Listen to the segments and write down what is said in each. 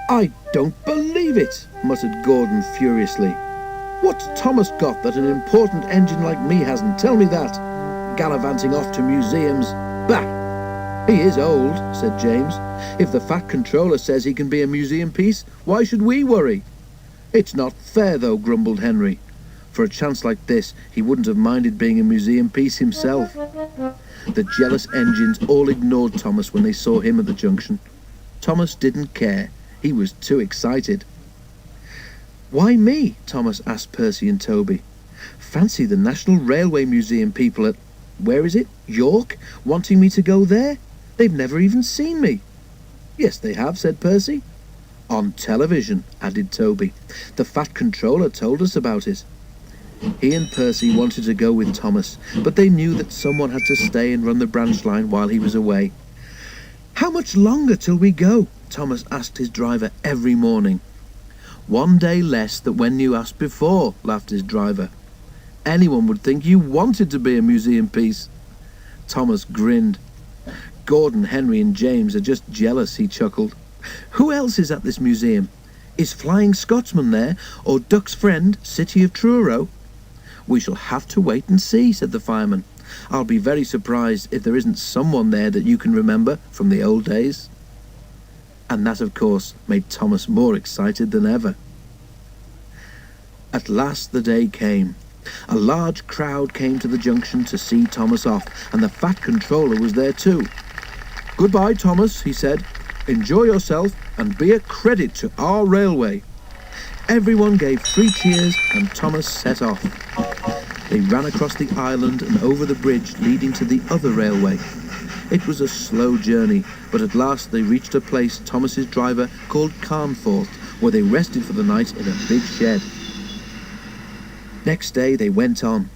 "I don't believe it," muttered Gordon furiously. "What's Thomas got that an important engine like me hasn't? Tell me that. Gallivanting off to museums. Bah! He is old," said James. "If the Fat Controller says he can be a museum piece, why should we worry?" "It's not fair, though," grumbled Henry. For a chance like this, he wouldn't have minded being a museum piece himself. The jealous engines all ignored Thomas when they saw him at the junction. Thomas didn't care. He was too excited. "Why me?" Thomas asked Percy and Toby. "Fancy the National Railway Museum people at, where is it, York, wanting me to go there? They've never even seen me." "Yes, they have," said Percy. "On television," added Toby. "The Fat Controller told us about it." He and Percy wanted to go with Thomas, but they knew that someone had to stay and run the branch line while he was away. "How much longer till we go?" Thomas asked his driver every morning. "One day less than when you asked before," laughed his driver. "Anyone would think you wanted to be a museum piece." Thomas grinned. "Gordon, Henry and James are just jealous," he chuckled. "Who else is at this museum? Is Flying Scotsman there, or Duck's friend, City of Truro?" "We shall have to wait and see," said the fireman. "I'll be very surprised if there isn't someone there that you can remember from the old days." And that, of course, made Thomas more excited than ever. At last the day came. A large crowd came to the junction to see Thomas off, and the Fat Controller was there too. "Goodbye, Thomas," he said. "Enjoy yourself and be a credit to our railway." Everyone gave 3 cheers and Thomas set off. They ran across the island and over the bridge leading to the other railway. It was a slow journey, but at last they reached a place Thomas's driver called Carnforth, where they rested for the night in a big shed. Next day they went on.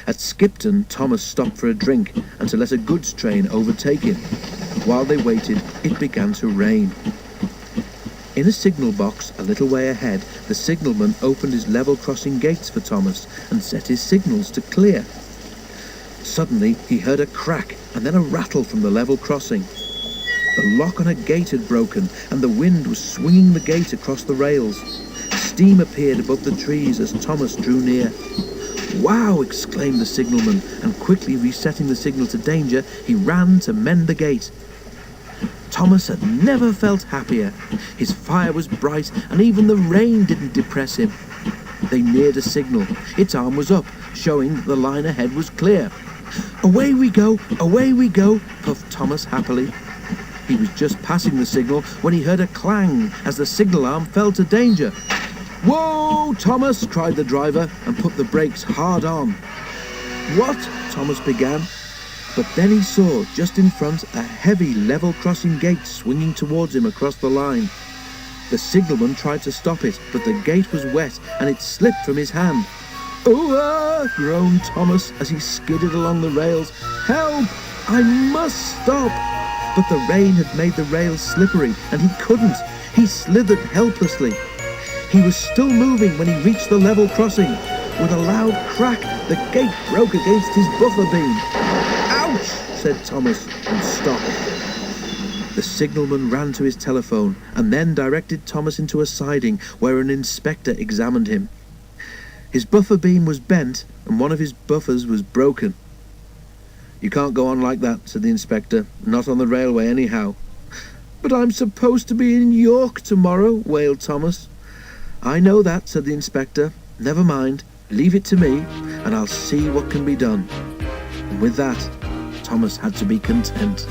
At Skipton, Thomas stopped for a drink and to let a goods train overtake him. While they waited, it began to rain. In a signal box a little way ahead, the signalman opened his level crossing gates for Thomas and set his signals to clear. Suddenly he heard a crack and then a rattle from the level crossing. The lock on a gate had broken and the wind was swinging the gate across the rails. Steam appeared above the trees as Thomas drew near. "Wow!" exclaimed the signalman, and quickly resetting the signal to danger, he ran to mend the gate. Thomas had never felt happier. His fire was bright, and even the rain didn't depress him. They neared a signal. Its arm was up, showing that the line ahead was clear. Away we go, puffed Thomas happily. He was just passing the signal when he heard a clang as the signal arm fell to danger. "Whoa, Thomas!" cried the driver, and put the brakes hard on. "What?" Thomas began. But then he saw, just in front, a heavy level crossing gate swinging towards him across the line. The signalman tried to stop it, but the gate was wet and it slipped from his hand. "Oh!" groaned Thomas as he skidded along the rails. "Help! I must stop!" But the rain had made the rails slippery and he couldn't. He slithered helplessly. He was still moving when he reached the level crossing. With a loud crack, the gate broke against his buffer beam. "Ouch!" said Thomas, and stopped. The signalman ran to his telephone and then directed Thomas into a siding where an inspector examined him. His buffer beam was bent and one of his buffers was broken. "You can't go on like that," said the inspector. "Not on the railway anyhow." "But I'm supposed to be in York tomorrow," wailed Thomas. "I know that," said the inspector. "Never mind. Leave it to me, and I'll see what can be done." And with that, Thomas had to be content.